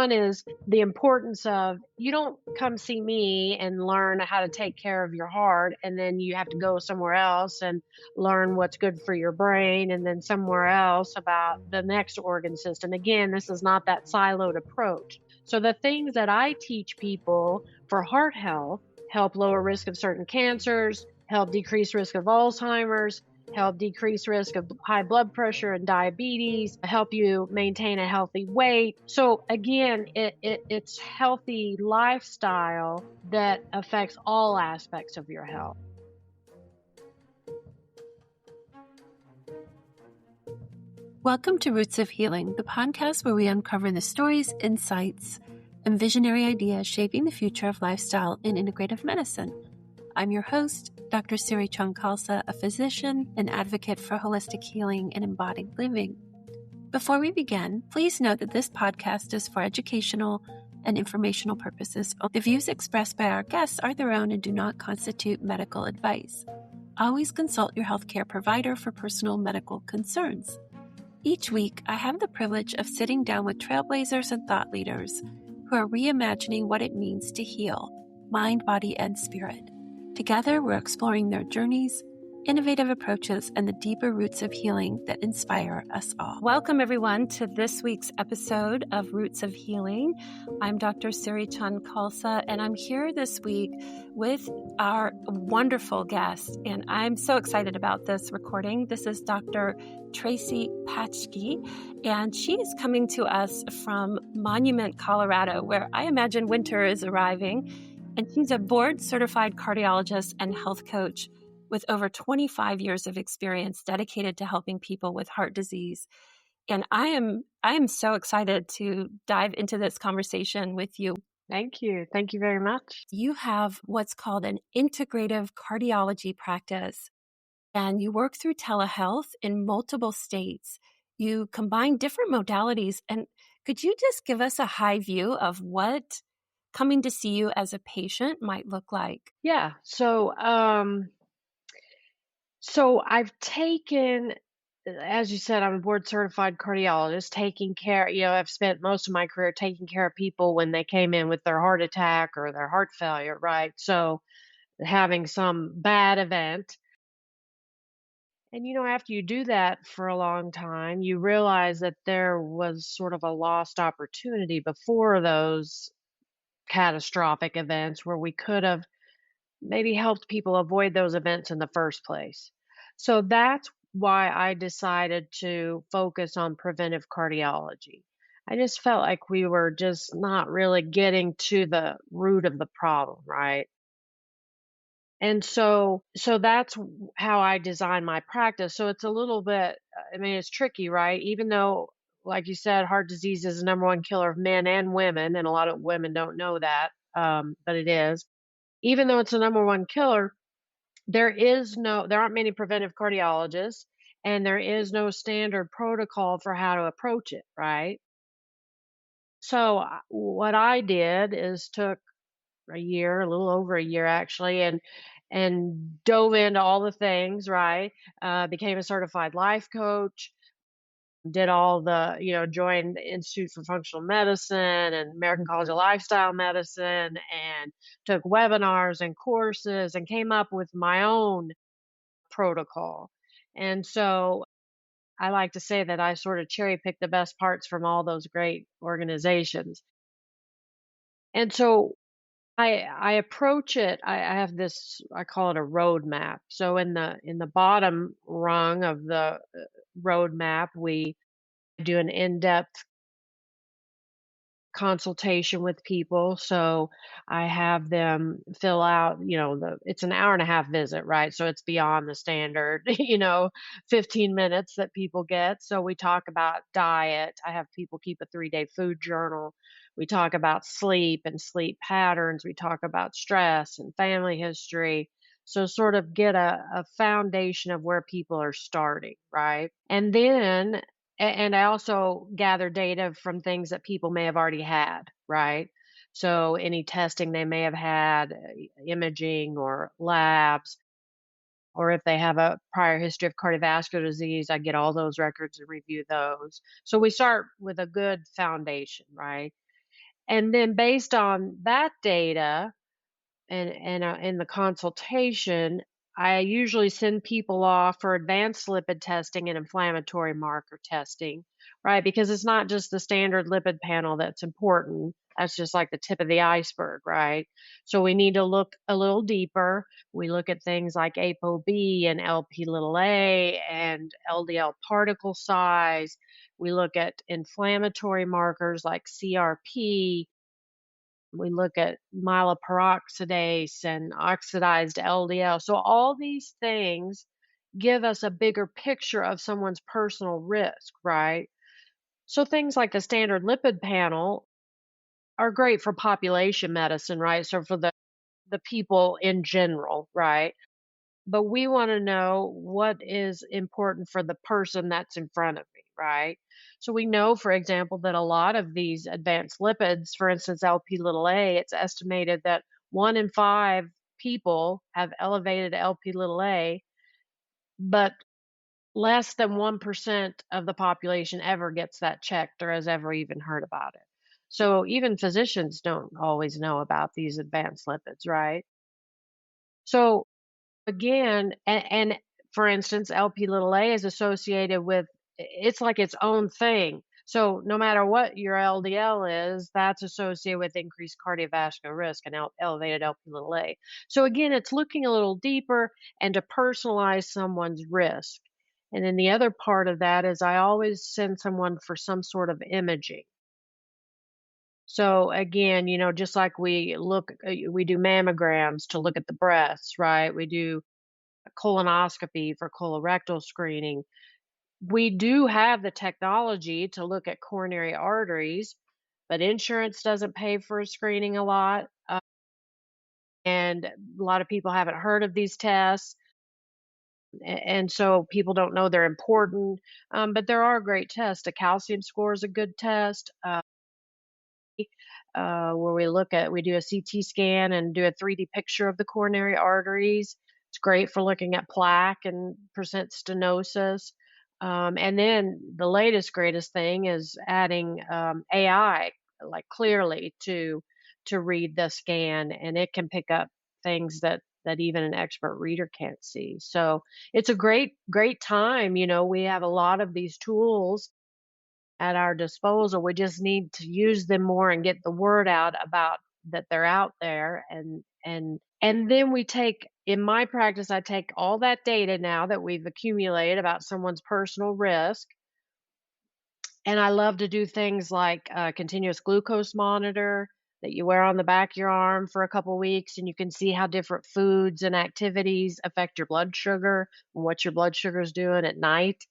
One is the importance of, you don't come see me and learn how to take care of your heart, and then you have to go somewhere else and learn what's good for your brain, and then somewhere else about the next organ system. Again, this is not that siloed approach. So the things that I teach people for heart health help lower risk of certain cancers, help decrease risk of Alzheimer's, help decrease risk of high blood pressure and diabetes, help you maintain a healthy weight. So again, it's healthy lifestyle that affects all aspects of your health. Welcome to Roots of Healing, the podcast where we uncover the stories, insights, and visionary ideas shaping the future of lifestyle in integrative medicine. I'm your host, Dr. Siri Chand Khalsa, a physician and advocate for holistic healing and embodied living. Before we begin, please note that this podcast is for educational and informational purposes. The views expressed by our guests are their own and do not constitute medical advice. Always consult your healthcare provider for personal medical concerns. Each week, I have the privilege of sitting down with trailblazers and thought leaders who are reimagining what it means to heal, mind, body, and spirit. Together, we're exploring their journeys, innovative approaches, and the deeper roots of healing that inspire us all. Welcome, everyone, to this week's episode of Roots of Healing. I'm Dr. Siri Chand Khalsa, and I'm here this week with our wonderful guest, and I'm so excited about this recording. This is Dr. Tracy Paeschke, and she is coming to us from Monument, Colorado, where I imagine winter is arriving. And she's a board-certified cardiologist and health coach with over 25 years of experience dedicated to helping people with heart disease. And I am so excited to dive into this conversation with you. Thank you. Thank you very much. You have what's called an integrative cardiology practice, and you work through telehealth in multiple states. You combine different modalities. And could you just give us a high view of what coming to see you as a patient might look like? Yeah. So I've taken, as you said, I'm a board certified cardiologist, taking care, I've spent most of my career taking care of people when they came in with their heart attack or their heart failure, right? So having some bad event. And, after you do that for a long time, you realize that there was sort of a lost opportunity before those catastrophic events where we could have maybe helped people avoid those events in the first place. So that's why I decided to focus on preventive cardiology. I just felt like we were just not really getting to the root of the problem, right? And so that's how I design my practice. So it's a little bit, it's tricky, right? Even though, like you said, heart disease is the number one killer of men and women, and a lot of women don't know that, but it is. Even though it's the number one killer, there aren't many preventive cardiologists, and there is no standard protocol for how to approach it, right? So what I did is took a year, a little over a year actually, and dove into all the things, right? Became a certified life coach, did all the, joined the Institute for Functional Medicine and American College of Lifestyle Medicine, and took webinars and courses and came up with my own protocol. And so I like to say that I sort of cherry picked the best parts from all those great organizations. And so I approach it. I have this, I call it a roadmap. So in the bottom rung of the roadmap, we do an in-depth consultation with people. So I have them fill out, it's an hour and a half visit, right? So it's beyond the standard, 15 minutes that people get. So we talk about diet. I have people keep a 3-day food journal. We talk about sleep and sleep patterns. We talk about stress and family history. So sort of get a foundation of where people are starting, right? And then I also gather data from things that people may have already had, right? So any testing they may have had, imaging or labs, or if they have a prior history of cardiovascular disease, I get all those records and review those. So we start with a good foundation, right? And then based on that data, and in the consultation, I usually send people off for advanced lipid testing and inflammatory marker testing, right? Because it's not just the standard lipid panel that's important. That's just like the tip of the iceberg, right? So we need to look a little deeper. We look at things like ApoB and LP little a and LDL particle size. We look at inflammatory markers like CRP. We look at myeloperoxidase and oxidized LDL. So all these things give us a bigger picture of someone's personal risk, right? So things like the standard lipid panel are great for population medicine, right? So for the people in general, right? But we want to know what is important for the person that's in front of me, right? So we know, for example, that a lot of these advanced lipids, for instance, LP little a, it's estimated that 1 in 5 people have elevated LP little a, but less than 1% of the population ever gets that checked or has ever even heard about it. So even physicians don't always know about these advanced lipids, right? So again, and for instance, LP little a is associated with it's like its own thing. So no matter what your LDL is, that's associated with increased cardiovascular risk and elevated LP little a. So again, it's looking a little deeper and to personalize someone's risk. And then the other part of that is I always send someone for some sort of imaging. So again, just like we do mammograms to look at the breasts, right? We do colonoscopy for colorectal screening. We do have the technology to look at coronary arteries, but insurance doesn't pay for screening a lot. And a lot of people haven't heard of these tests. And so people don't know they're important. But there are great tests. A calcium score is a good test. Where we do a CT scan and do a 3D picture of the coronary arteries. It's great for looking at plaque and percent stenosis. And then the latest greatest thing is adding AI, like clearly to read the scan, and it can pick up things that even an expert reader can't see. So it's a great time. We have a lot of these tools at our disposal. We just need to use them more and get the word out about that they're out there. And then we take in my practice, I take all that data now that we've accumulated about someone's personal risk, and I love to do things like a continuous glucose monitor that you wear on the back of your arm for a couple weeks, and you can see how different foods and activities affect your blood sugar and what your blood sugar is doing at night.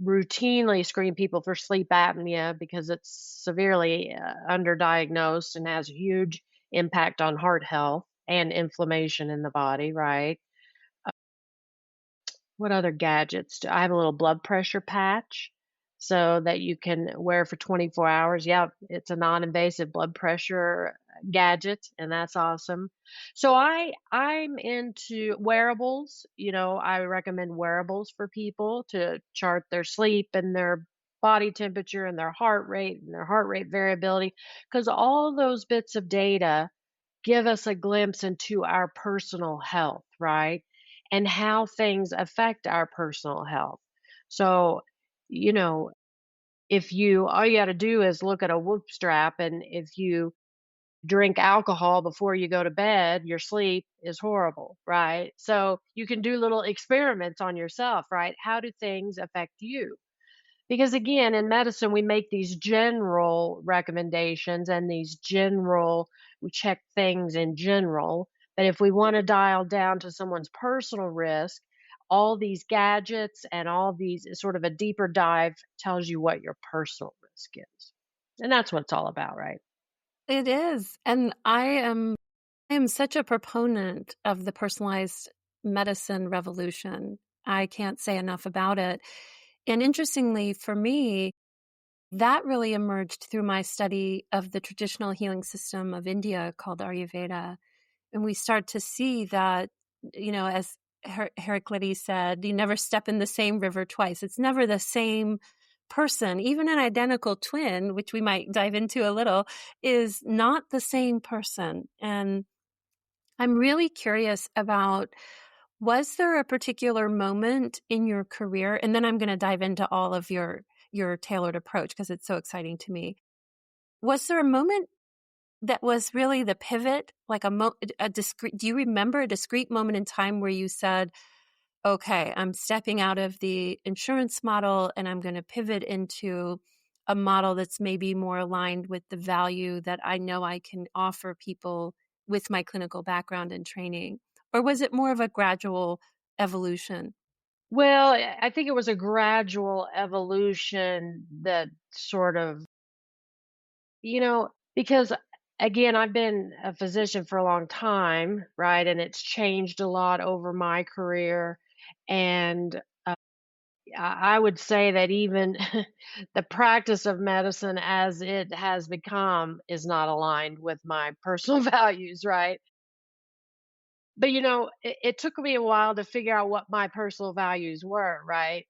Routinely screen people for sleep apnea because it's severely underdiagnosed and has a huge impact on heart health and inflammation in the body, right? What other gadgets? I have a little blood pressure patch so that you can wear for 24 hours. Yeah, it's a non-invasive blood pressure gadget, and that's awesome. So I'm into wearables. I recommend wearables for people to chart their sleep and their body temperature and their heart rate variability, because all those bits of data give us a glimpse into our personal health, right? And how things affect our personal health. So, you know, if you all you got to do is look at a whoop strap, and if you drink alcohol before you go to bed, your sleep is horrible, right? So you can do little experiments on yourself, right? How do things affect you? Because again, in medicine, we make these general recommendations and we check things in general. But if we want to dial down to someone's personal risk, all these gadgets and all these sort of a deeper dive tells you what your personal risk is. And that's what it's all about, right? It is. And I am such a proponent of the personalized medicine revolution. I can't say enough about it. And interestingly, for me, that really emerged through my study of the traditional healing system of India called Ayurveda. And we start to see that, as Heraclitus said, you never step in the same river twice. It's never the same person, even an identical twin, which we might dive into a little, is not the same person. And I'm really curious about, was there a particular moment in your career? And then I'm going to dive into all of your tailored approach because it's so exciting to me. Was there a moment that was really the pivot, like a discrete, do you remember a discrete moment in time where you said, okay, I'm stepping out of the insurance model and I'm going to pivot into a model that's maybe more aligned with the value that I know I can offer people with my clinical background and training? Or was it more of a gradual evolution? Well, I think it was a gradual evolution that sort of, because again, I've been a physician for a long time, right? And it's changed a lot over my career. And I would say that even the practice of medicine as it has become is not aligned with my personal values, right? But it took me a while to figure out what my personal values were, right?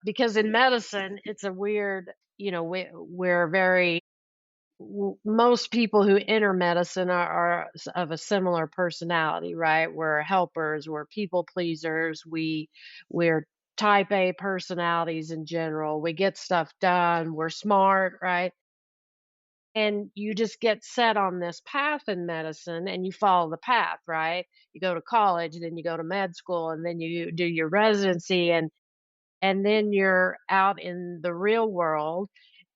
Because in medicine, it's a weird, we're very most people who enter medicine are of a similar personality, right? We're helpers, we're people pleasers, we're type A personalities in general. We get stuff done, we're smart, right? And you just get set on this path in medicine and you follow the path, right? You go to college, then you go to med school, and then you do your residency, and then you're out in the real world.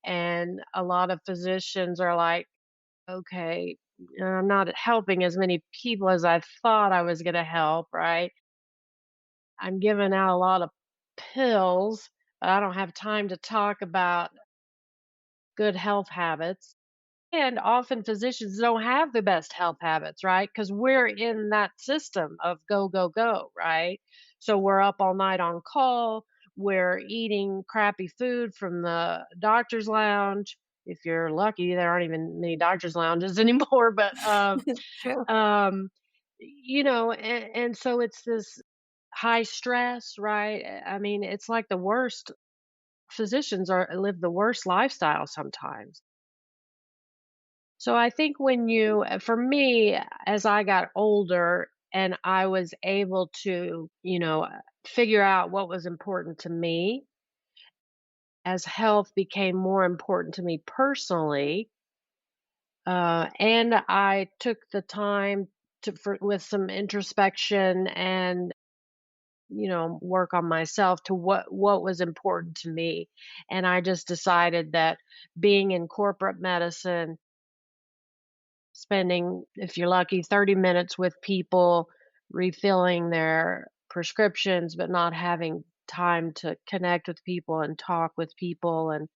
And a lot of physicians are like, okay, I'm not helping as many people as I thought I was going to help, right? I'm giving out a lot of pills, but I don't have time to talk about good health habits. And often physicians don't have the best health habits, right? Because we're in that system of go, go, go, right? So we're up all night on call. We're eating crappy food from the doctor's lounge. If you're lucky, there aren't even many doctor's lounges anymore. But True. um, and so it's this high stress, right? I mean, it's like the worst. Physicians are live the worst lifestyle sometimes. So I think for me, as I got older and I was able to, figure out what was important to me, as health became more important to me personally, and I took the time with some introspection and work on myself to what was important to me, and I just decided that being in corporate medicine, spending, if you're lucky, 30 minutes with people, refilling their prescriptions, but not having time to connect with people and talk with people and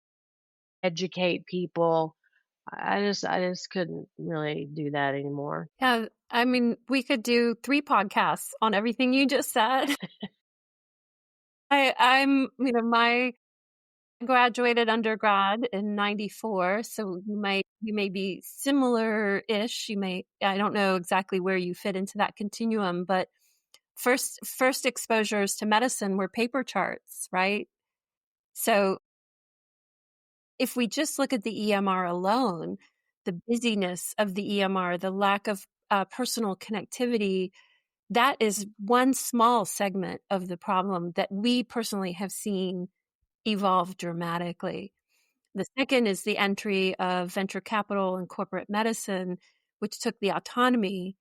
educate people. I just couldn't really do that anymore. Yeah, I mean, we could do 3 podcasts on everything you just said. My graduated undergrad in 94, so you may be similar-ish. I don't know exactly where you fit into that continuum, but first exposures to medicine were paper charts, right? So if we just look at the EMR alone, the busyness of the EMR, the lack of personal connectivity, that is one small segment of the problem that we personally have seen evolve dramatically. The second is the entry of venture capital and corporate medicine, which took the autonomy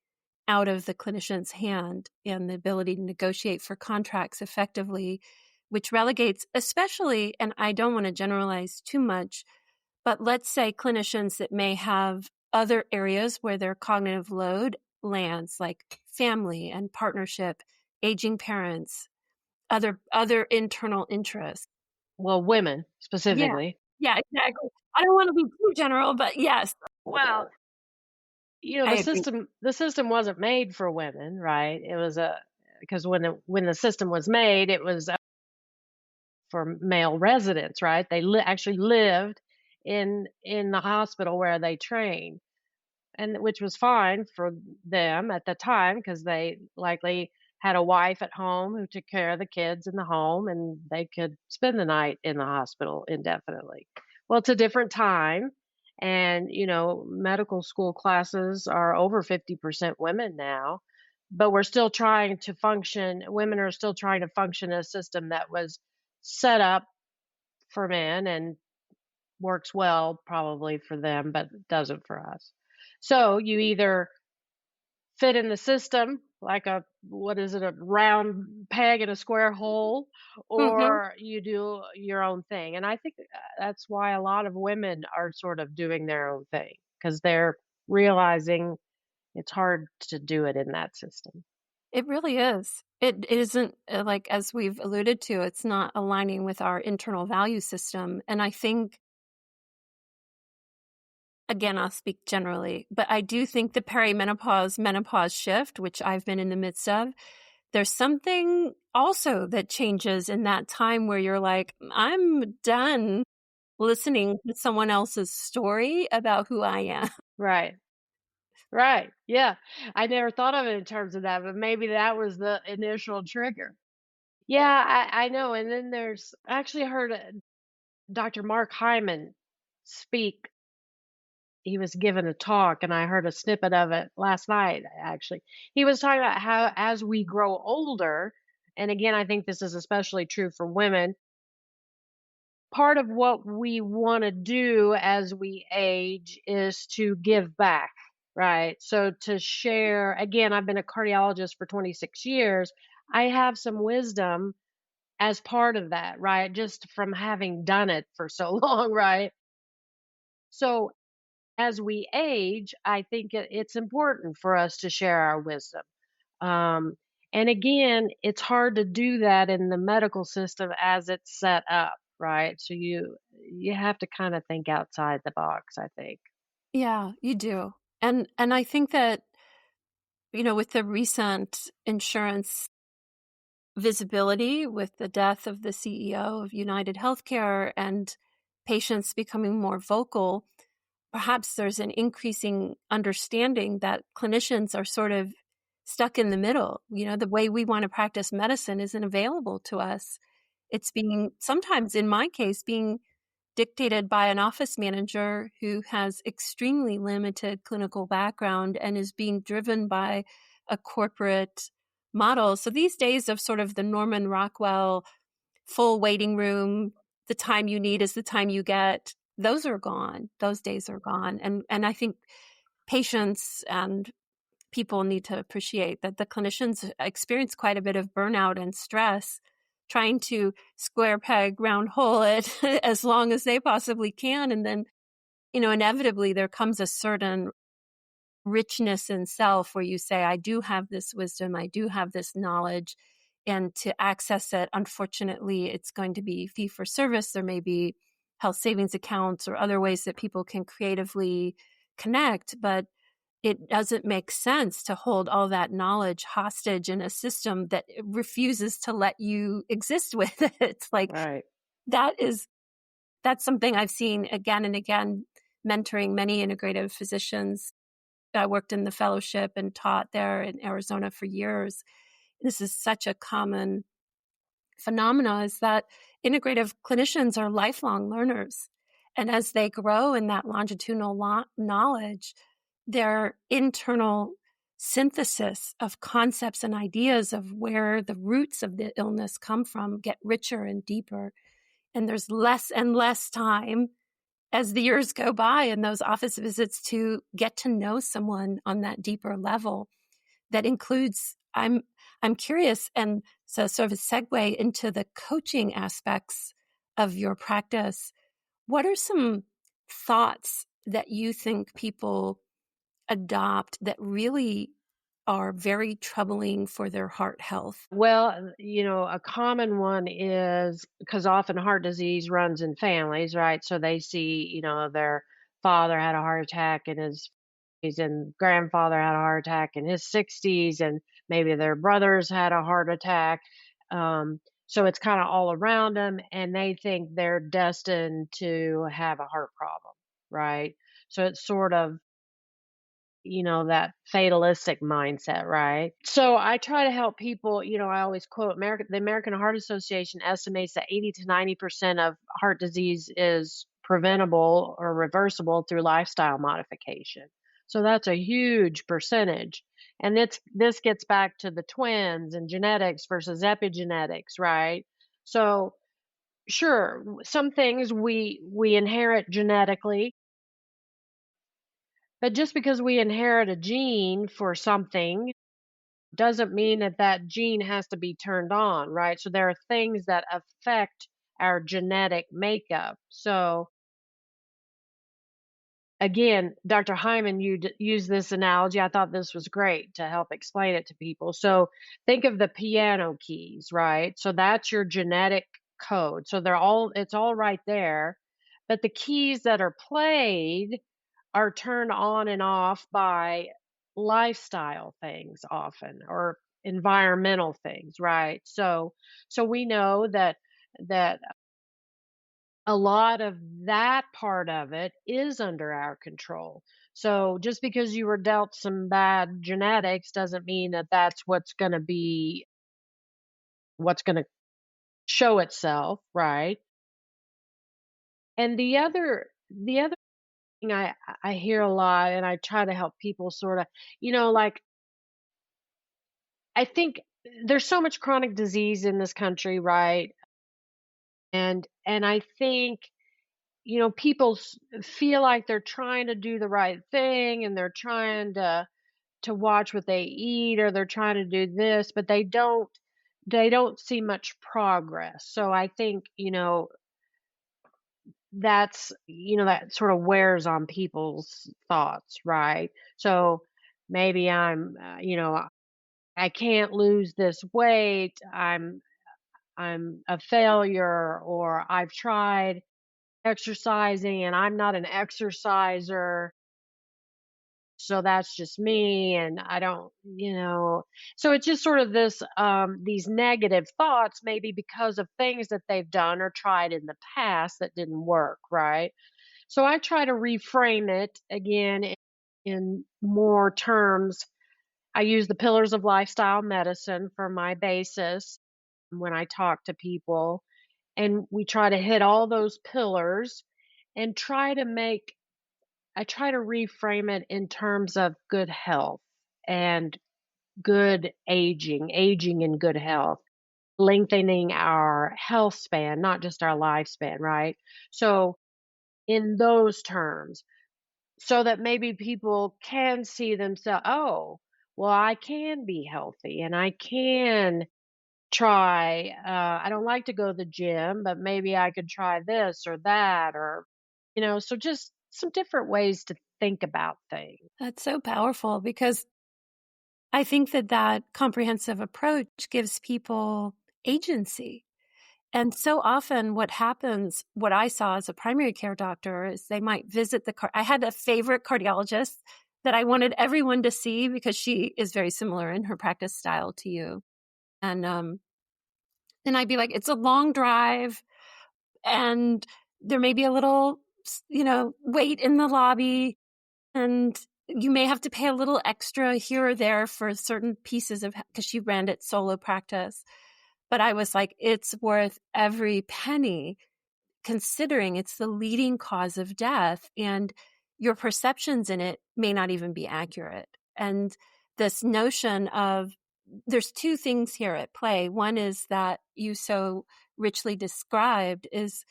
out of the clinician's hand and the ability to negotiate for contracts effectively, which relegates, especially, and I don't want to generalize too much, but let's say clinicians that may have other areas where their cognitive load lands, like family and partnership, aging parents, other internal interests. Well, women Yeah. specifically. Yeah, exactly. I don't want to be too general, but yes, Well, I the agree. system wasn't made for women, right? It was a because when the system was made, it was for male residents, right? They actually lived in the hospital where they trained, and which was fine for them at the time because they likely had a wife at home who took care of the kids in the home, and they could spend the night in the hospital indefinitely. Well, it's a different time, and, medical school classes are over 50% women now, but we're still trying to function women are still trying to function in a system that was set up for men and works well probably for them, but doesn't for us. So you either fit in the system like a what is it, a round peg in a square hole, Hmm. or you do your own thing. And I think that's why a lot of women are sort of doing their own thing because they're realizing it's hard to do it in that system. It really is. It isn't like, as we've alluded to, it's not aligning with our internal value system. And I think, again, I'll speak generally, but I do think the perimenopause menopause shift, which I've been in the midst of, there's something also that changes in that time where you're like, I'm done listening to someone else's story about who I am. Right. Right. Yeah. I never thought of it in terms of that, but maybe that was the initial trigger. Yeah, I know. And then there's actually I heard Dr. Mark Hyman speak. He was given a talk, and I heard a snippet of it last night, actually. He was talking about how as we grow older, and again, I think this is especially true for women, part of what we want to do as we age is to give back, right? So to share, again, I've been a cardiologist for 26 years. I have some wisdom as part of that, right? Just from having done it for so long, right? So as we age, I think it's important for us to share our wisdom. Um, and again, it's hard to do that in the medical system as it's set up, right? So you have to kind of think outside the box, I think. Yeah, you do. And I think that, with the recent insurance visibility with the death of the CEO of United Healthcare and patients becoming more vocal, perhaps there's an increasing understanding that clinicians are sort of stuck in the middle. The way we want to practice medicine isn't available to us. It's being, sometimes in my case, being dictated by an office manager who has extremely limited clinical background and is being driven by a corporate model. So these days of sort of the Norman Rockwell full waiting room, the time you need is the time you get, those are gone. Those days are gone. And I think patients and people need to appreciate that the clinicians experience quite a bit of burnout and stress trying to square peg round hole it as long as they possibly can. And then, inevitably there comes a certain richness in self where you say, I do have this wisdom, I do have this knowledge. And to access it, unfortunately, it's going to be fee for service. There may be health savings accounts or other ways that people can creatively connect, but it doesn't make sense to hold all that knowledge hostage in a system that refuses to let you exist with it. It's like Right. that is that's something I've seen again and again, mentoring many integrative physicians. I worked in the fellowship and taught there in Arizona for years. This is such a common phenomena, is that integrative clinicians are lifelong learners. And as they grow in that longitudinal knowledge, their internal synthesis of concepts and ideas of where the roots of the illness come from get richer and deeper. And there's less and less time as the years go by in those office visits to get to know someone on that deeper level that includes, I'm curious, and so sort of a segue into the coaching aspects of your practice. What are some thoughts that you think people adopt that really are very troubling for their heart health? Well, a common one is because often heart disease runs in families, right? So they see, their father had a heart attack in his 50s and grandfather had a heart attack in his 60s, and maybe their brothers had a heart attack. So it's kind of all around them, and they think they're destined to have a heart problem, right? So it's sort of that fatalistic mindset, right? So I try to help people, I always quote the American Heart Association estimates that 80 to 90% of heart disease is preventable or reversible through lifestyle modification. So that's a huge percentage. And this gets back to the twins and genetics versus epigenetics, right? So sure, some things we inherit genetically, but just because we inherit a gene for something doesn't mean that that gene has to be turned on, right? So there are things that affect our genetic makeup. So again, Dr. Hyman used this analogy. I thought this was great to help explain it to people. So think of the piano keys, right? So that's your genetic code. So it's all right there. But the keys that are played are turned on and off by lifestyle things often, or environmental things, right? So we know that a lot of that part of it is under our control. So just because you were dealt some bad genetics doesn't mean that that's what's going to show itself, right? And the other thing I hear a lot, and I try to help people sort of, like, I think there's so much chronic disease in this country, right? And I think people feel like they're trying to do the right thing, and they're trying to watch what they eat, or they're trying to do this, but they don't see much progress. So I think that sort of wears on people's thoughts, right? So maybe I can't lose this weight, I'm a failure, or I've tried exercising and I'm not an exerciser. So that's just me, and I don't, so it's just sort of these negative thoughts, maybe because of things that they've done or tried in the past that didn't work, right? So I try to reframe it again in more terms. I use the pillars of lifestyle medicine for my basis when I talk to people, and we try to hit all those pillars and I try to reframe it in terms of good health and good aging and good health, lengthening our health span, not just our lifespan, right? So, in those terms, so that maybe people can see themselves, oh, well, I can be healthy and I can try. I don't like to go to the gym, but maybe I could try this or that, or, so just some different ways to think about things. That's so powerful because I think that comprehensive approach gives people agency. And so often what happens, what I saw as a primary care doctor, is they might visit I had a favorite cardiologist that I wanted everyone to see because she is very similar in her practice style to you. And I'd be like, it's a long drive and there may be a little, wait in the lobby, and you may have to pay a little extra here or there for certain pieces because she ran it solo practice. But I was like, it's worth every penny, considering it's the leading cause of death and your perceptions in it may not even be accurate. And this notion of there's two things here at play. One is that you so richly described is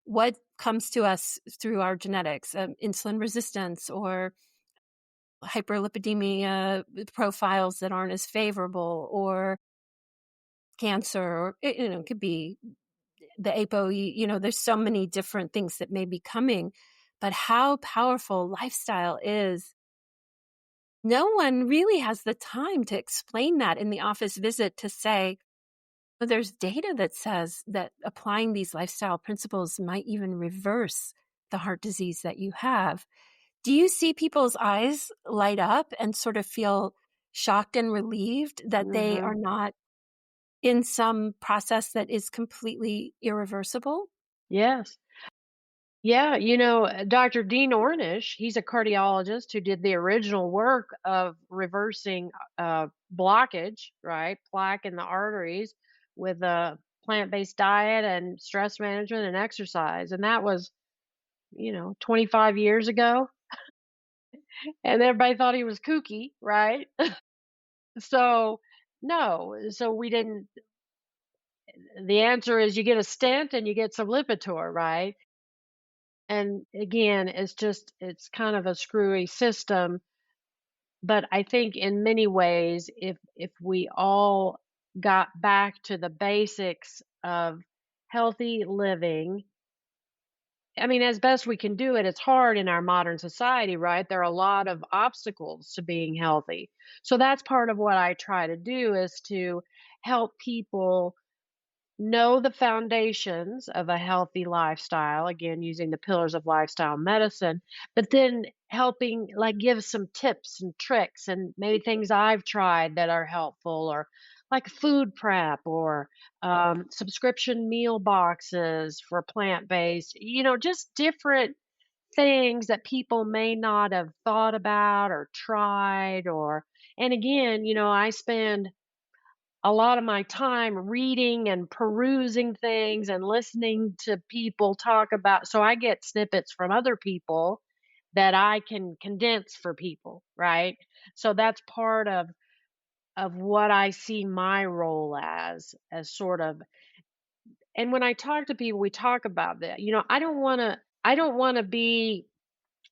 what comes to us through our genetics, insulin resistance or hyperlipidemia profiles that aren't as favorable, or cancer, or it could be the ApoE, there's so many different things that may be coming, but how powerful lifestyle is. No one really has the time to explain that in the office visit, to say, well, there's data that says that applying these lifestyle principles might even reverse the heart disease that you have. Do you see people's eyes light up and sort of feel shocked and relieved that they Hmm. are not in some process that is completely irreversible? Yes. Yeah, Dr. Dean Ornish, he's a cardiologist who did the original work of reversing blockage, right? Plaque in the arteries with a plant-based diet and stress management and exercise. And that was, 25 years ago. And everybody thought he was kooky, right? So, no. So we didn't, the answer is you get a stent and you get some Lipitor, right? And again, it's kind of a screwy system. But I think in many ways, if we all got back to the basics of healthy living, I mean, as best we can do it, it's hard in our modern society, right? There are a lot of obstacles to being healthy. So that's part of what I try to do is to help people know the foundations of a healthy lifestyle, again using the pillars of lifestyle medicine, but then helping like give some tips and tricks and maybe things I've tried that are helpful, or like food prep, or subscription meal boxes for plant-based, just different things that people may not have thought about or tried. Or and again, I spend a lot of my time reading and perusing things and listening to people talk about, so I get snippets from other people that I can condense for people, right? So that's part of what I see my role as sort of. And when I talk to people, we talk about that. I don't want to be,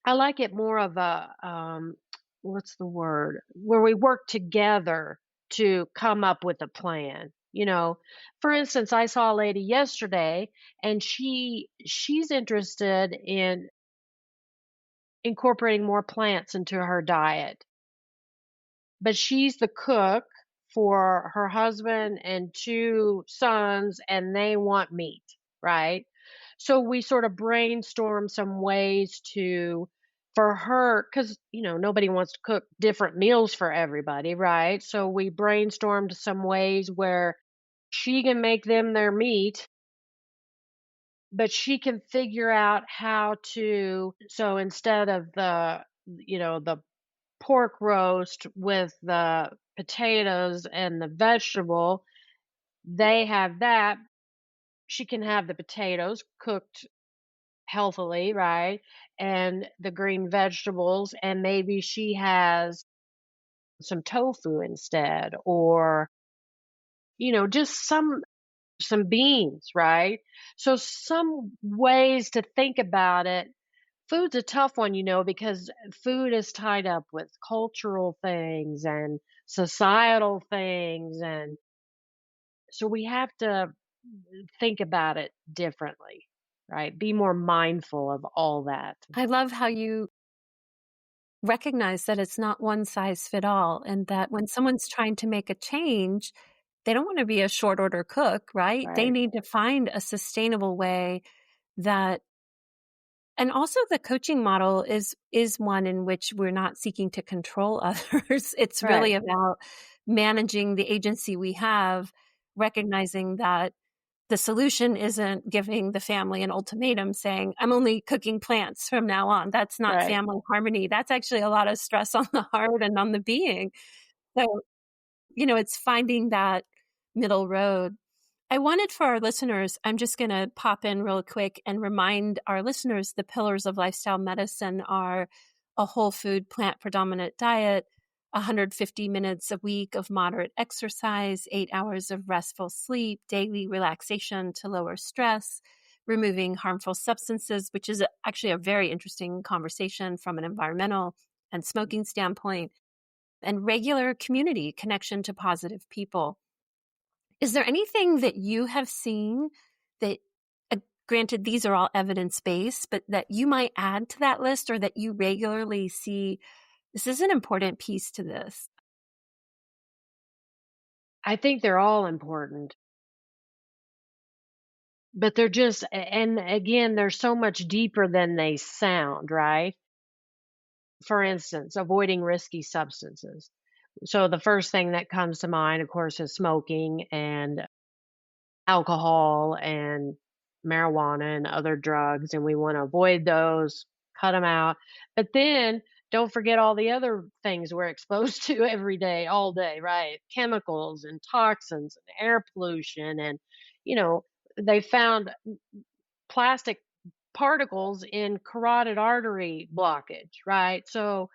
I like it more of a, what's the word? Where we work together to come up with a plan. For instance, I saw a lady yesterday and she's interested in incorporating more plants into her diet. But she's the cook for her husband and two sons, and they want meat, right? So we sort of brainstorm some ways to, for her, because, nobody wants to cook different meals for everybody, right? So we brainstormed some ways where she can make them their meat, but she can figure out how to, so instead of the pork roast with the potatoes and the vegetable, they have that. She can have the potatoes cooked healthily, right? And the green vegetables, and maybe she has some tofu instead, or, just some beans, right? So some ways to think about it. Food's a tough one, because food is tied up with cultural things and societal things. And so we have to think about it differently, right? Be more mindful of all that. I love how you recognize that it's not one size fit all, and that when someone's trying to make a change, they don't want to be a short order cook, right? They Right, need to find a sustainable way that. And also the coaching model is one in which we're not seeking to control others. It's right, really about managing the agency we have, recognizing that the solution isn't giving the family an ultimatum saying, I'm only cooking plants from now on. That's not right. family harmony. That's actually a lot of stress on the heart and on the being. So, it's finding that middle road. I wanted for our listeners, I'm just going to pop in real quick and remind our listeners the pillars of lifestyle medicine are a whole food, plant predominant diet, 150 minutes a week of moderate exercise, 8 hours of restful sleep, daily relaxation to lower stress, removing harmful substances, which is actually a very interesting conversation from an environmental and smoking standpoint, and regular community connection to positive people. Is there anything that you have seen that, granted, these are all evidence-based, but that you might add to that list, or that you regularly see, this is an important piece to this? I think they're all important, but they're just, and again, they're so much deeper than they sound, right? For instance, avoiding risky substances. So the first thing that comes to mind, of course, is smoking and alcohol and marijuana and other drugs, and we want to avoid those, cut them out. But then don't forget all the other things we're exposed to every day, all day, right? Chemicals and toxins and air pollution. And, you know, they found plastic particles in carotid artery blockage, right? So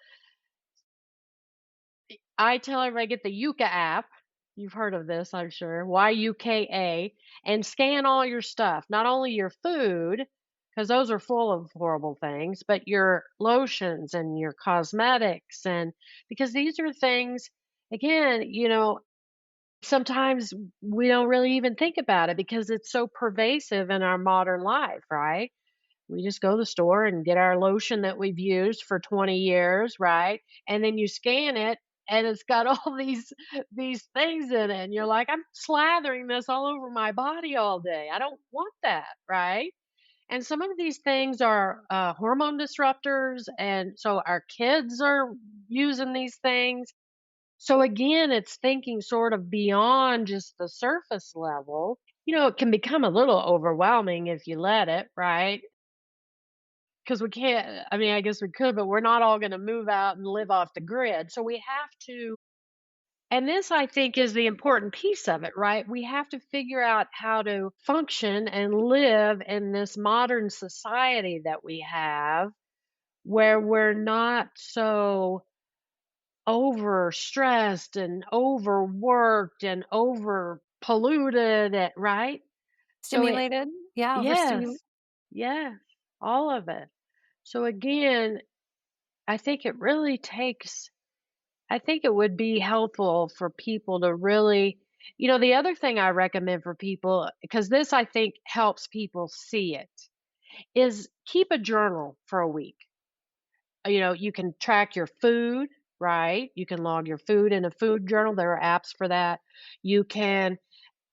I tell everybody get the Yuka app. You've heard of this, I'm sure. Yuka, and scan all your stuff, not only your food, because those are full of horrible things, but your lotions and your cosmetics. And because these are things, again, sometimes we don't really even think about it because it's so pervasive in our modern life, right? We just go to the store and get our lotion that we've used for 20 years, right? And then you scan it and it's got all these things in it. And you're like, I'm slathering this all over my body all day. I don't want that, right? And some of these things are hormone disruptors. And so our kids are using these things. So again, it's thinking sort of beyond just the surface level. It can become a little overwhelming if you let it, right? Because we can't, I mean, I guess we could, but we're not all gonna move out and live off the grid. So we have to, and this I think is the important piece of it, right? We have to figure out how to function and live in this modern society that we have where we're not so overstressed and overworked and over polluted, right? So it, Stimulated? Yeah, overstimulated. yes, yes, all of it. So again, I think it really takes I think it would be helpful for people to really the other thing I recommend for people, because this I think helps people see it, is keep a journal for a week. You can track your food, right? You can log your food in a food journal. There are apps for that. You can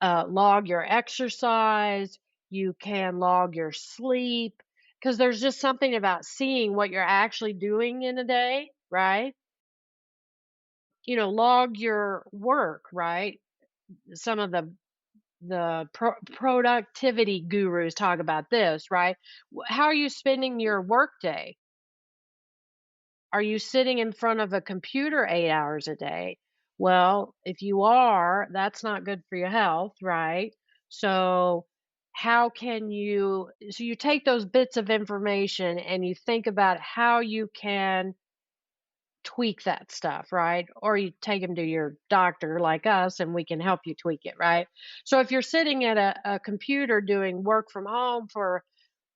log your exercise. You can log your sleep, because there's just something about seeing what you're actually doing in a day, right? Log your work, right? Some of the productivity gurus talk about this, right? How are you spending your workday? Are you sitting in front of a computer 8 hours a day? Well, if you are, that's not good for your health, right? So, so you take those bits of information and you think about how you can tweak that stuff, right? Or you take them to your doctor like us and we can help you tweak it, right? So if you're sitting at a computer doing work from home for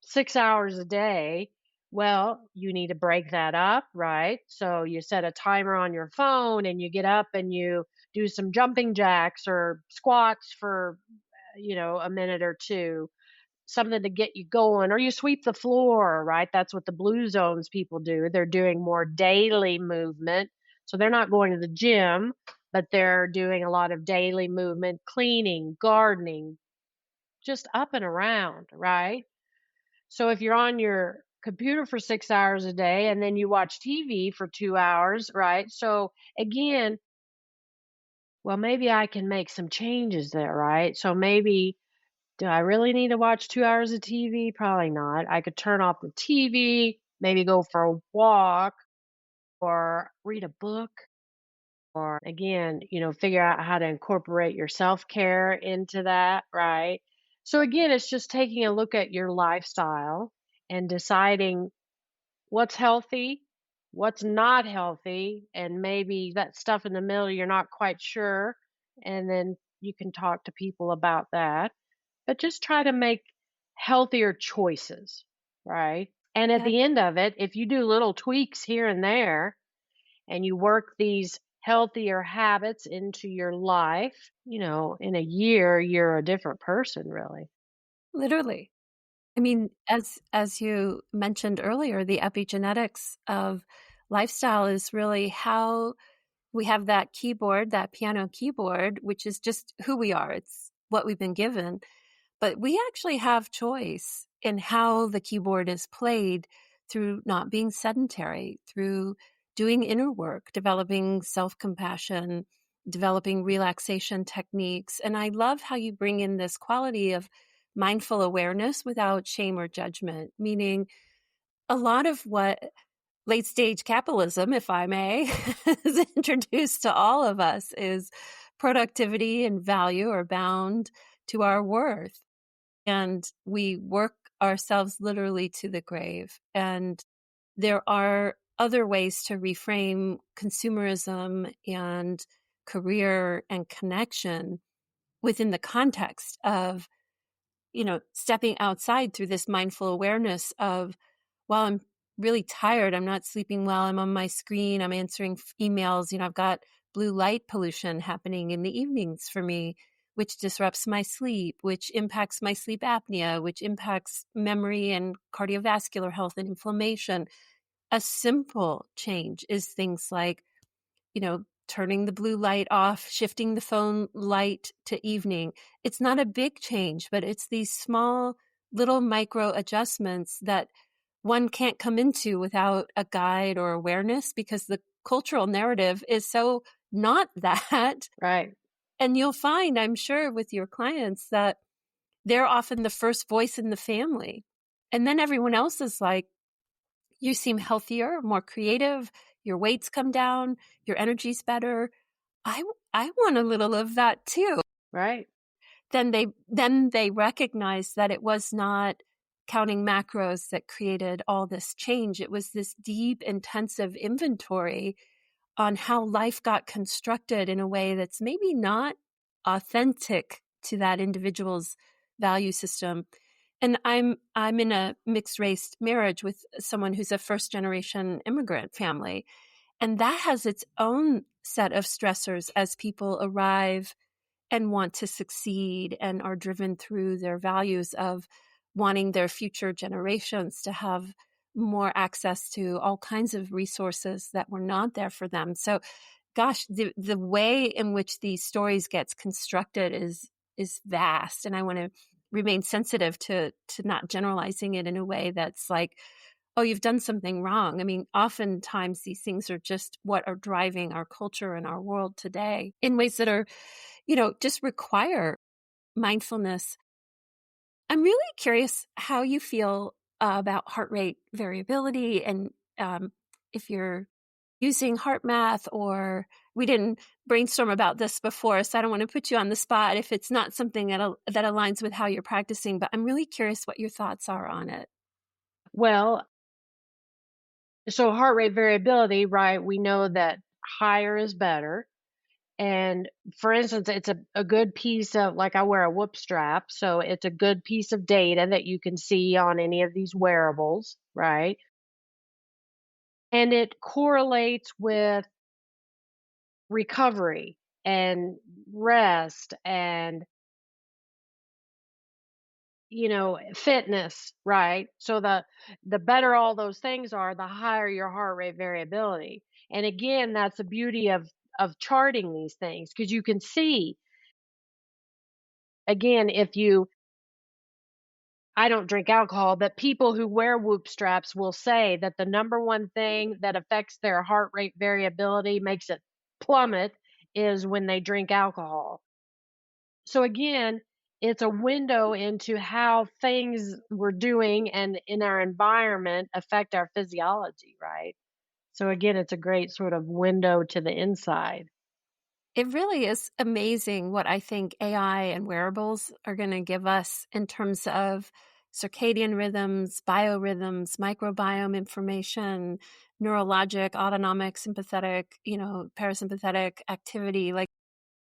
6 hours a day, well, you need to break that up, right? So you set a timer on your phone and you get up and you do some jumping jacks or squats for, a minute or two, something to get you going, or you sweep the floor, right? That's what the blue zones people do. They're doing more daily movement. So they're not going to the gym, but they're doing a lot of daily movement, cleaning, gardening, just up and around, right? So if you're on your computer for 6 hours a day and then you watch TV for 2 hours, right? So again, well, maybe I can make some changes there, right? So maybe do I really need to watch 2 hours of TV? Probably not. I could turn off the TV, maybe go for a walk or read a book, or again, figure out how to incorporate your self-care into that, right? So again, it's just taking a look at your lifestyle and deciding what's healthy, what's not healthy, and maybe that stuff in the middle you're not quite sure, and then you can talk to people about that, but just try to make healthier choices, right? And at Yeah, the end of it, if you do little tweaks here and there and you work these healthier habits into your life, in a year, you're a different person, really. literally. I mean, as you mentioned earlier, the epigenetics of lifestyle is really how we have that keyboard, that piano keyboard, which is just who we are. It's what we've been given. But we actually have choice in how the keyboard is played through not being sedentary, through doing inner work, developing self-compassion, developing relaxation techniques. And I love how you bring in this quality of mindful awareness without shame or judgment, meaning a lot of what late stage capitalism, if I may, has introduced to all of us is productivity and value are bound to our worth. And we work ourselves literally to the grave. And there are other ways to reframe consumerism and career and connection within the context of, stepping outside through this mindful awareness of, well, I'm really tired. I'm not sleeping well. I'm on my screen. I'm answering emails. I've got blue light pollution happening in the evenings for me, which disrupts my sleep, which impacts my sleep apnea, which impacts memory and cardiovascular health and inflammation. A simple change is things like, turning the blue light off, shifting the phone light to evening. It's not a big change, but it's these small little micro adjustments that one can't come into without a guide or awareness, because the cultural narrative is so not that. Right. And you'll find, I'm sure, with your clients that they're often the first voice in the family. And then everyone else is like, you seem healthier, more creative, your weight's come down, your energy's better. I want a little of that too. Right. Then they recognize that it was not counting macros that created all this change. It was this deep, intensive inventory on how life got constructed in a way that's maybe not authentic to that individual's value system. And I'm in a mixed race marriage with someone who's a first generation immigrant family. And that has its own set of stressors as people arrive and want to succeed and are driven through their values of wanting their future generations to have more access to all kinds of resources that were not there for them. So, gosh, the way in which these stories gets constructed is vast. And I want to remain sensitive to not generalizing it in a way that's like, oh, you've done something wrong. I mean, oftentimes these things are just what are driving our culture and our world today in ways that are, just require mindfulness. I'm really curious how you feel about heart rate variability, and if you're using heart math, or we didn't brainstorm about this before, so I don't want to put you on the spot if it's not something that aligns with how you're practicing, but I'm really curious what your thoughts are on it. Well, so heart rate variability, right? We know that higher is better. And for instance, it's a good piece of, like, I wear a whoop strap. So it's a good piece of data that you can see on any of these wearables, right? And it correlates with recovery and rest and, fitness, right? So the better all those things are, the higher your heart rate variability. And again, that's the beauty of charting these things, because you can see, again, if you I don't drink alcohol, but people who wear whoop straps will say that the number one thing that affects their heart rate variability, makes it plummet, is when they drink alcohol. So again, it's a window into how things we're doing and in our environment affect our physiology, right? So again, it's a great sort of window to the inside. It really is amazing what I think AI and wearables are going to give us in terms of circadian rhythms, biorhythms, microbiome information, neurologic, autonomic, sympathetic, parasympathetic activity. Like,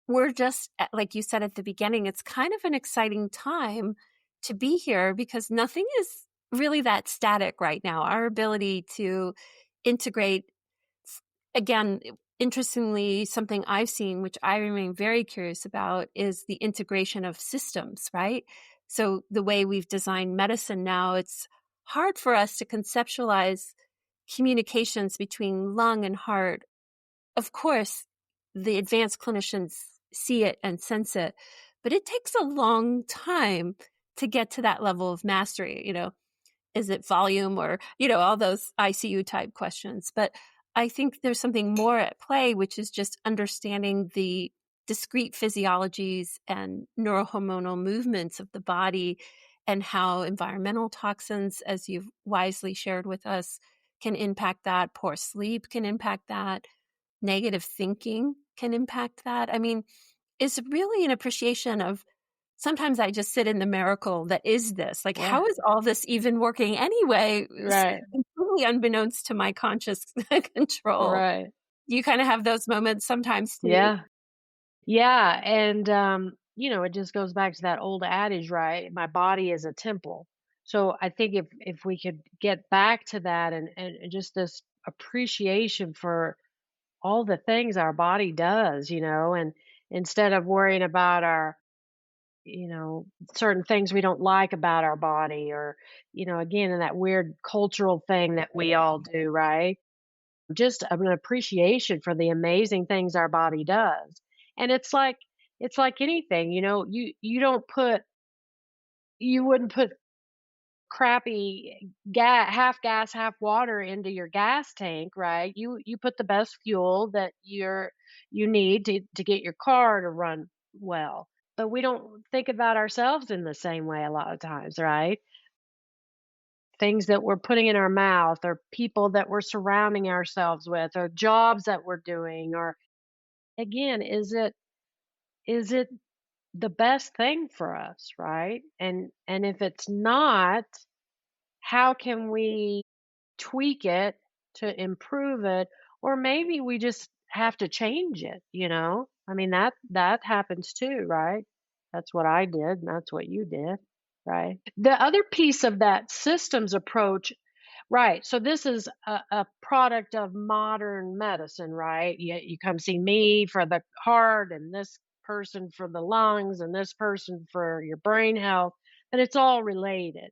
we're just, like you said at the beginning, it's kind of an exciting time to be here because nothing is really that static right now. Our ability to integrate, again, interestingly, something I've seen, which I remain very curious about, is the integration of systems, right? So the way we've designed medicine now, it's hard for us to conceptualize communications between lung and heart. Of course, the advanced clinicians see it and sense it, but it takes a long time to get to that level of mastery. Is it volume or, all those ICU type questions. But I think there's something more at play, which is just understanding the discrete physiologies and neurohormonal movements of the body, and how environmental toxins, as you've wisely shared with us, can impact that. Poor sleep can impact that. Negative thinking can impact that. I mean, it's really an appreciation of, sometimes I just sit in the miracle that is this. Like, Yeah. how is all this even working anyway? Right. Completely unbeknownst to my conscious control. Right. You kind of have those moments sometimes too. Yeah. Yeah. And, it just goes back to that old adage, right? My body is a temple. So I think if we could get back to that and just this appreciation for all the things our body does, and instead of worrying about our, you know, certain things we don't like about our body or, again, in that weird cultural thing that we all do, right? Just an appreciation for the amazing things our body does. And it's like anything, you wouldn't put crappy half gas, half water into your gas tank, right? You put the best fuel that you need to get your car to run well. But we don't think about ourselves in the same way a lot of times, right? Things that we're putting in our mouth or people that we're surrounding ourselves with or jobs that we're doing or again, is it the best thing for us, right? And if it's not, how can we tweak it to improve it? Or maybe we just have to change it. I mean that happens too, right? That's what I did, and that's what you did, right? The other piece of that systems approach. Right. So this is a product of modern medicine, right? You come see me for the heart, and this person for the lungs, and this person for your brain health, but it's all related.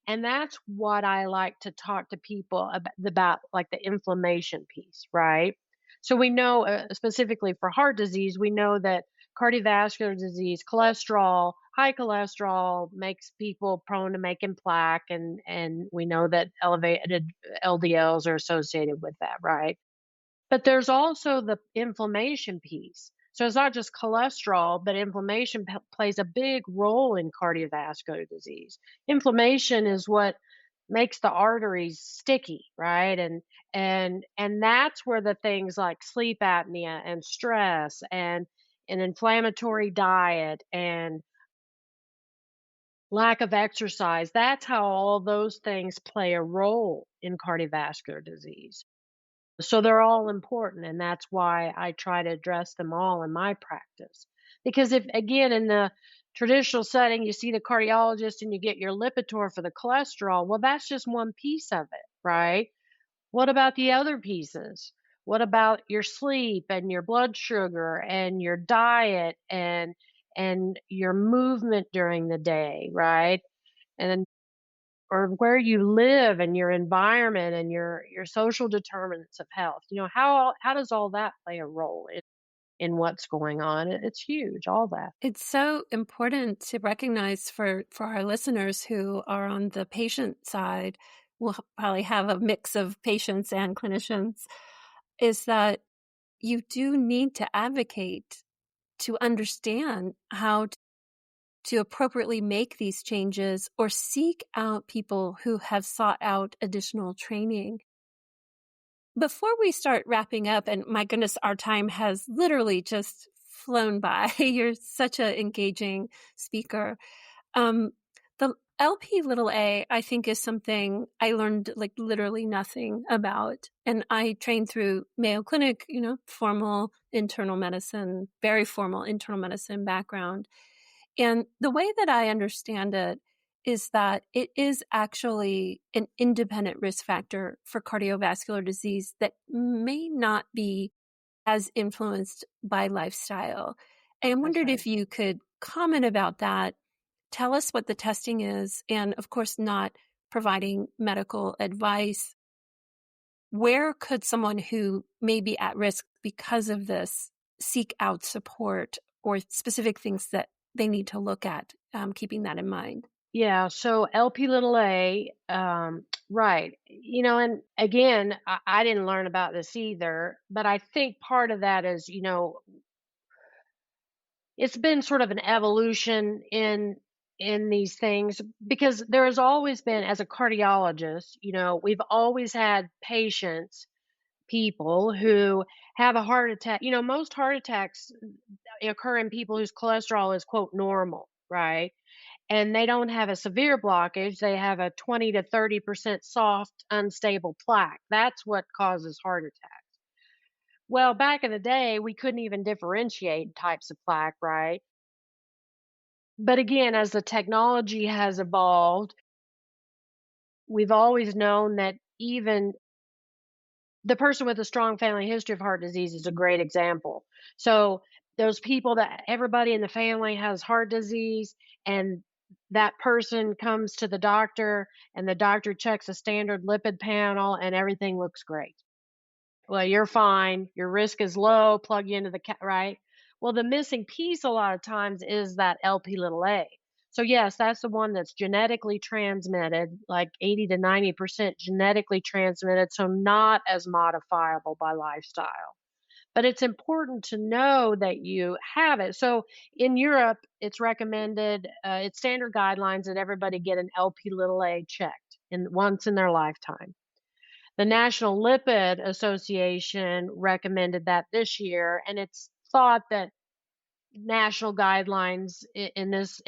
And that's what I like to talk to people about like the inflammation piece, right? So we know specifically for heart disease, we know that cardiovascular disease, high cholesterol makes people prone to making plaque, and we know that elevated LDLs are associated with that, right? But there's also the inflammation piece. So it's not just cholesterol, but inflammation plays a big role in cardiovascular disease. Inflammation is what makes the arteries sticky, right? And that's where the things like sleep apnea and stress and an inflammatory diet and lack of exercise, that's how all those things play a role in cardiovascular disease. So they're all important, and that's why I try to address them all in my practice. Because if, again, in the traditional setting, you see the cardiologist and you get your Lipitor for the cholesterol, well, that's just one piece of it, right? What about the other pieces? What about your sleep and your blood sugar and your diet and your movement during the day, right? And then or where you live and your environment and your social determinants of health. How does all that play a role in what's going on? It's huge, all that. It's so important to recognize for our listeners who are on the patient side, we'll probably have a mix of patients and clinicians, is that you do need to advocate to understand how to appropriately make these changes or seek out people who have sought out additional training. Before we start wrapping up, and my goodness, our time has literally just flown by. You're such an engaging speaker. Um, the LP little a, I think, is something I learned like literally nothing about. And I trained through Mayo Clinic, formal internal medicine, very formal internal medicine background. And the way that I understand it is that it is actually an independent risk factor for cardiovascular disease that may not be as influenced by lifestyle. And I That's wondered right. if you could comment about that. Tell us what the testing is, and of course, not providing medical advice. Where could someone who may be at risk because of this seek out support or specific things that they need to look at, keeping that in mind? Yeah, so LP little a, right. And again, I didn't learn about this either, but I think part of that is, it's been sort of an evolution in these things because there has always been, as a cardiologist, we've always had patients, people who have a heart attack. Most heart attacks occur in people whose cholesterol is quote normal, right? And they don't have a severe blockage. They have a 20 to 30% soft, unstable plaque. That's what causes heart attack. Well, back in the day, we couldn't even differentiate types of plaque, right? But again, as the technology has evolved, we've always known that even the person with a strong family history of heart disease is a great example. So, those people that everybody in the family has heart disease, and that person comes to the doctor, and the doctor checks a standard lipid panel, and everything looks great. Well, you're fine. Your risk is low. Plug you into right. Well, the missing piece a lot of times is that LP little a. So yes, that's the one that's genetically transmitted, like 80 to 90% genetically transmitted, so not as modifiable by lifestyle. But it's important to know that you have it. So in Europe, it's recommended, it's standard guidelines that everybody get an LP little a checked once in their lifetime. The National Lipid Association recommended that this year, and it's thought that national guidelines in this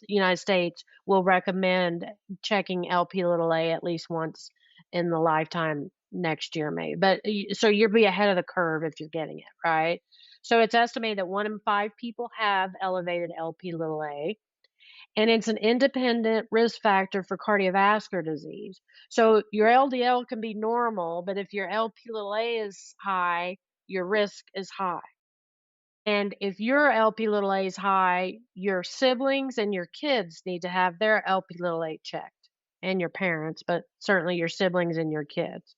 United States will recommend checking LP little a at least once in the lifetime next year, maybe. But so you'll be ahead of the curve if you're getting it, right? So it's estimated that 1 in 5 people have elevated LP little a, and it's an independent risk factor for cardiovascular disease. So your LDL can be normal, but if your LP little a is high, your risk is high. And if your LP little a is high, your siblings and your kids need to have their LP little a checked, and your parents, but certainly your siblings and your kids.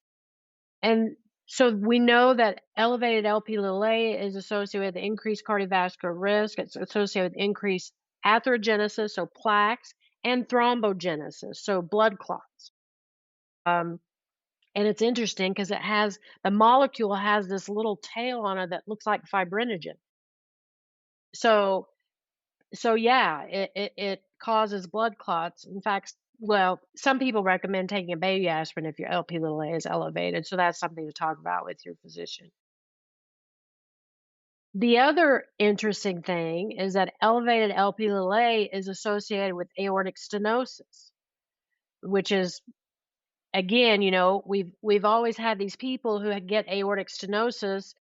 And so we know that elevated LP little a is associated with increased cardiovascular risk. It's associated with increased atherogenesis, so plaques, and thrombogenesis, so blood clots. Um, and it's interesting because the molecule has this little tail on it that looks like fibrinogen. So yeah, it causes blood clots. In fact, well, some people recommend taking a baby aspirin if your LP little a is elevated. So that's something to talk about with your physician. The other interesting thing is that elevated LP little a is associated with aortic stenosis, which is, again, we've always had these people who get aortic stenosis,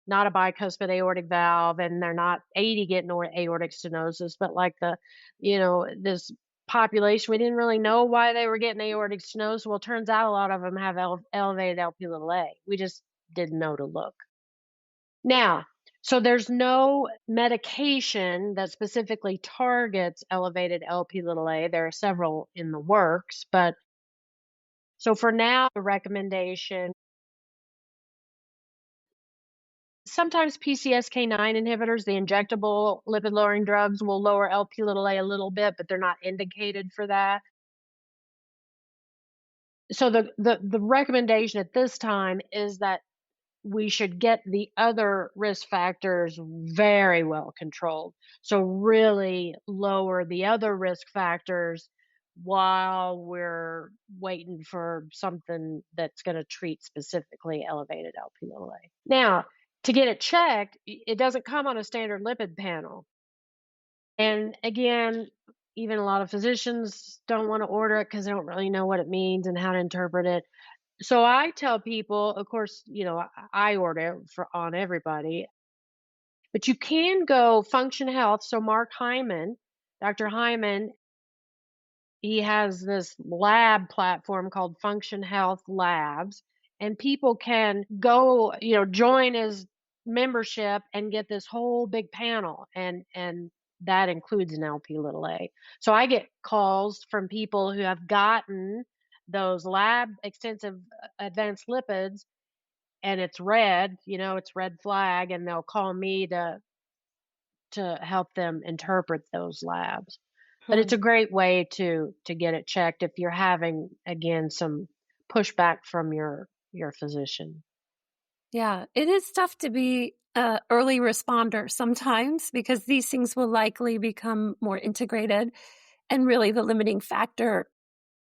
not a bicuspid aortic valve, and they're not 80 getting aortic stenosis, but like this population, we didn't really know why they were getting aortic stenosis. Well, it turns out a lot of them have elevated LP little a. We just didn't know to look. Now, so there's no medication that specifically targets elevated LP little a. There are several in the works, but so for now, the recommendation, sometimes PCSK9 inhibitors, the injectable lipid lowering drugs, will lower LP little a little bit, but they're not indicated for that. So the recommendation at this time is that we should get the other risk factors very well controlled. So really lower the other risk factors while we're waiting for something that's going to treat specifically elevated LP little a. Now, to get it checked, it doesn't come on a standard lipid panel. And again, even a lot of physicians don't want to order it because they don't really know what it means and how to interpret it. So I tell people, of course, I order it on everybody, but you can go Function Health. So Mark Hyman, Dr. Hyman, he has this lab platform called Function Health Labs, and people can go, join his membership and get this whole big panel, and that includes an LP little a. So I get calls from people who have gotten those lab extensive advanced lipids, and it's red, it's red flag, and they'll call me to help them interpret those labs. But it's Hmm. a great way to get it checked if you're having, again, some pushback from your physician. Yeah, it is tough to be an early responder sometimes because these things will likely become more integrated. And really, the limiting factor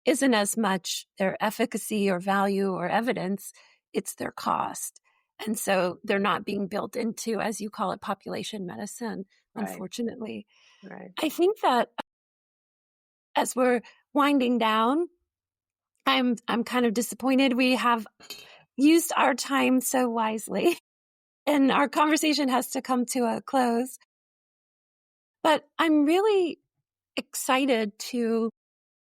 isn't as much their efficacy or value or evidence, it's their cost. And so they're not being built into, as you call it, population medicine, Right, unfortunately. right. I think that as we're winding down, I'm kind of disappointed we have used our time so wisely and our conversation has to come to a close. But I'm really excited to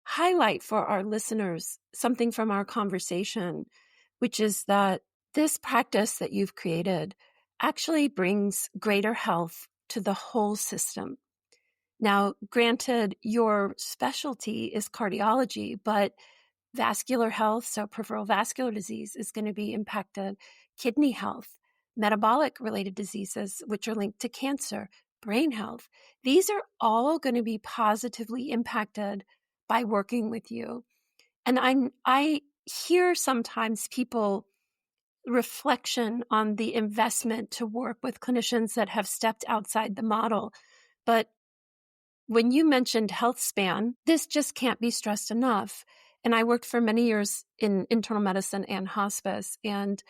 highlight for our listeners something from our conversation, which is that this practice that you've created actually brings greater health to the whole system. Now, granted, your specialty is cardiology, but vascular health, so peripheral vascular disease, is going to be impacted, kidney health, metabolic related diseases, which are linked to cancer, brain health. These are all going to be positively impacted by working with you. And I hear sometimes people reflection on the investment to work with clinicians that have stepped outside the model. But when you mentioned health span, this just can't be stressed enough. And I worked for many years in internal medicine and hospice. And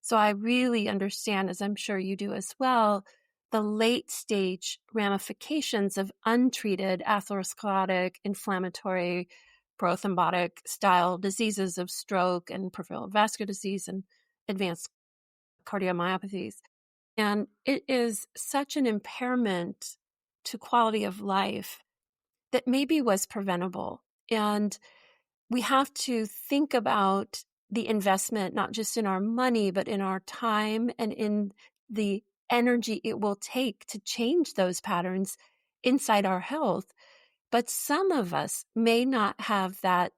so I really understand, as I'm sure you do as well, the late stage ramifications of untreated atherosclerotic, inflammatory, prothrombotic style diseases of stroke and peripheral vascular disease and advanced cardiomyopathies. And it is such an impairment to quality of life that maybe was preventable. And we have to think about the investment, not just in our money, but in our time and in the energy it will take to change those patterns inside our health. But some of us may not have that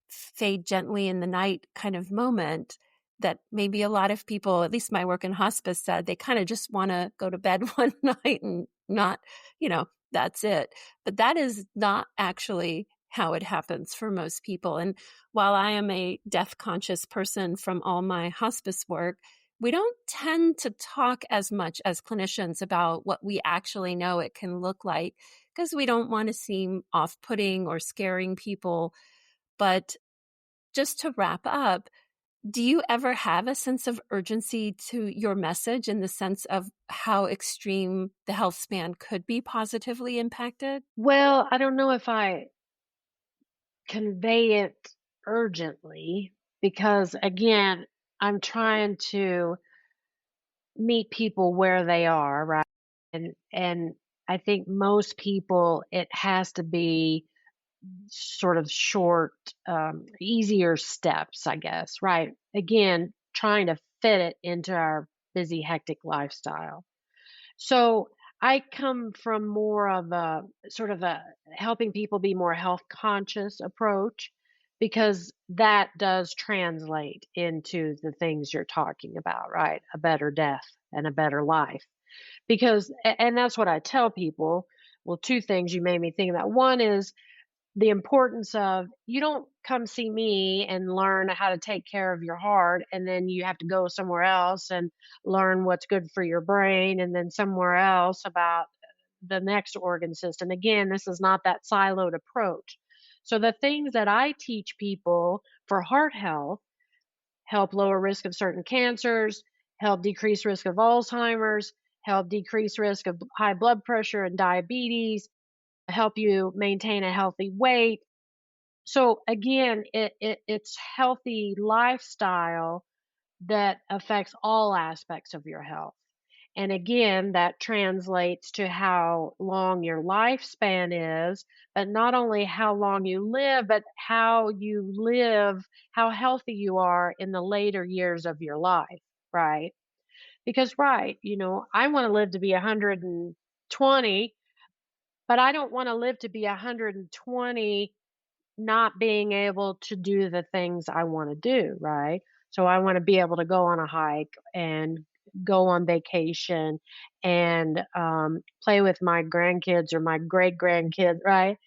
fade gently in the night kind of moment that maybe a lot of people, at least my work in hospice, said they kind of just want to go to bed one night and not, that's it. But that is not actually how it happens for most people. And while I am a death conscious person from all my hospice work, we don't tend to talk as much as clinicians about what we actually know it can look like because we don't want to seem off putting or scaring people. But just to wrap up, do you ever have a sense of urgency to your message in the sense of how extreme the health span could be positively impacted? Well, I don't know if I convey it urgently because, again, I'm trying to meet people where they are, right? And I think most people, it has to be sort of short, easier steps, I guess, right? Again, trying to fit it into our busy, hectic lifestyle. So I come from more of a sort of a helping people be more health conscious approach because that does translate into the things you're talking about, right? A better death and a better life. Because, and that's what I tell people. Well, two things you made me think about. One is the importance of you don't come see me and learn how to take care of your heart and then you have to go somewhere else and learn what's good for your brain and then somewhere else about the next organ system. Again, this is not that siloed approach. So the things that I teach people for heart health help lower risk of certain cancers, help decrease risk of Alzheimer's, help decrease risk of high blood pressure and diabetes, help you maintain a healthy weight. So again, it's healthy lifestyle that affects all aspects of your health. And again, that translates to how long your lifespan is, but not only how long you live, but how you live, how healthy you are in the later years of your life, right? Because, right, I want to live to be 120, but I don't want to live to be 120 not being able to do the things I want to do, right? So I want to be able to go on a hike and go on vacation and play with my grandkids or my great grandkids, right?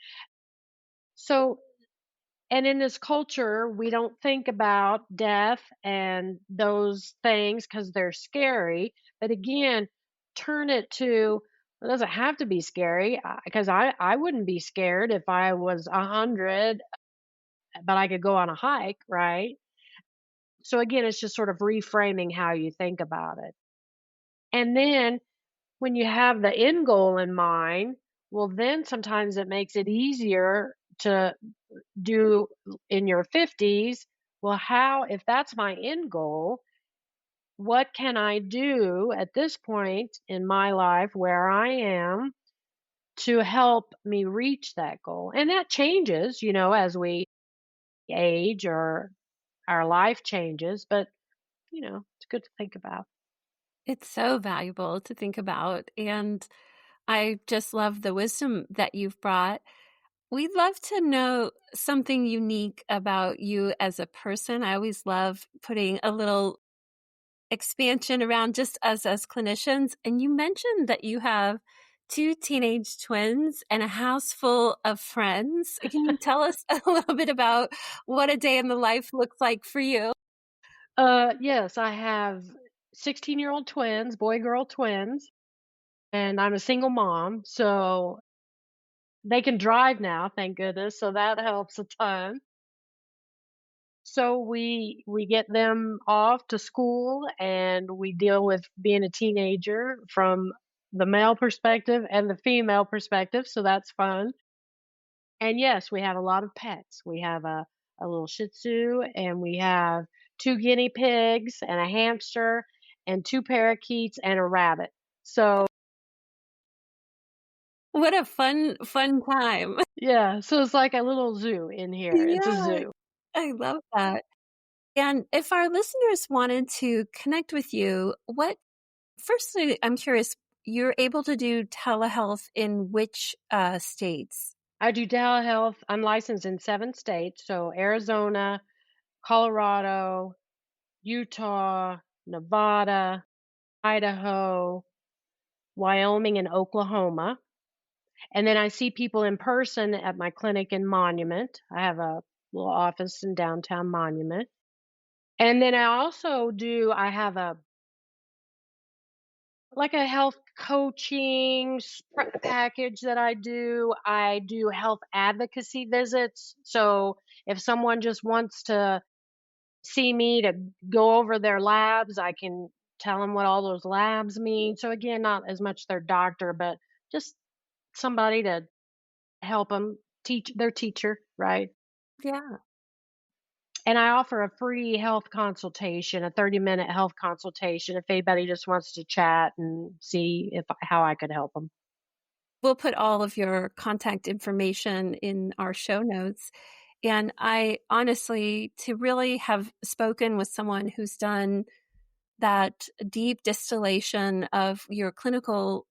So And in this culture, we don't think about death and those things because they're scary. But again, turn it to, it doesn't have to be scary because I wouldn't be scared if I was 100, but I could go on a hike, right? So again, it's just sort of reframing how you think about it. And then when you have the end goal in mind, well, then sometimes it makes it easier to do in your 50s. Well, how, if that's my end goal, what can I do at this point in my life where I am to help me reach that goal? And that changes, as we age or our life changes, but it's good to think about. It's so valuable to think about. And I just love the wisdom that you've brought. We'd love to know something unique about you as a person. I always love putting a little expansion around just us as clinicians. And you mentioned that you have two teenage twins and a house full of friends. Can you tell us a little bit about what a day in the life looks like for you? Yes, I have 16-year-old twins, boy girl twins, and I'm a single mom, so they can drive now, thank goodness, so that helps a ton. So we get them off to school and we deal with being a teenager from the male perspective and the female perspective, so that's fun. And yes, we have a lot of pets. We have a little Shih Tzu, and we have two guinea pigs, and a hamster, and two parakeets, and a rabbit. So What a fun time. yeah, so it's like a little zoo in here. It's a Yeah, zoo. I love that. And if our listeners wanted to connect with you, firstly, I'm curious, you're able to do telehealth in which states? I do telehealth. I'm licensed in 7 states, so Arizona, Colorado, Utah, Nevada, Idaho, Wyoming, and Oklahoma. And then I see people in person at my clinic in Monument. I have a little office in downtown Monument. And then I have a health coaching package that I do. I do health advocacy visits. So if someone just wants to see me to go over their labs, I can tell them what all those labs mean. So again, not as much their doctor, but just somebody to help them teach their teacher, right? Yeah. And I offer a free health consultation, a 30-minute health consultation if anybody just wants to chat and see if how I could help them. We'll put all of your contact information in our show notes. And I honestly, to really have spoken with someone who's done that deep distillation of your clinical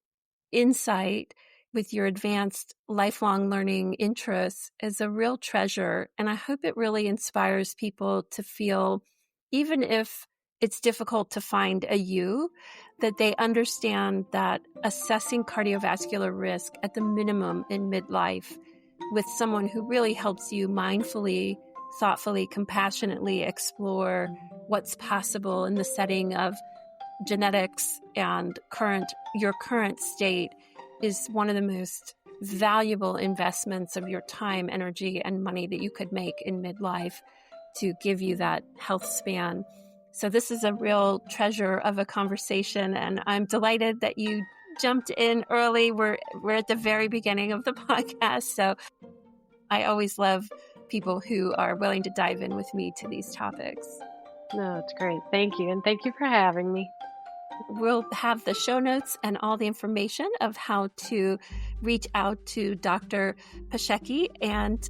insight with your advanced lifelong learning interests is a real treasure. And I hope it really inspires people to feel, even if it's difficult to find a you, that they understand that assessing cardiovascular risk at the minimum in midlife with someone who really helps you mindfully, thoughtfully, compassionately explore what's possible in the setting of genetics and your current state is one of the most valuable investments of your time, energy, and money that you could make in midlife to give you that health span. So this is a real treasure of a conversation, and I'm delighted that you jumped in early. We're at the very beginning of the podcast, so I always love people who are willing to dive in with me to these topics. No, it's great. Thank you. And thank you for having me. We'll have the show notes and all the information of how to reach out to Dr. Paeschke. And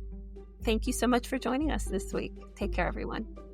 thank you so much for joining us this week. Take care, everyone.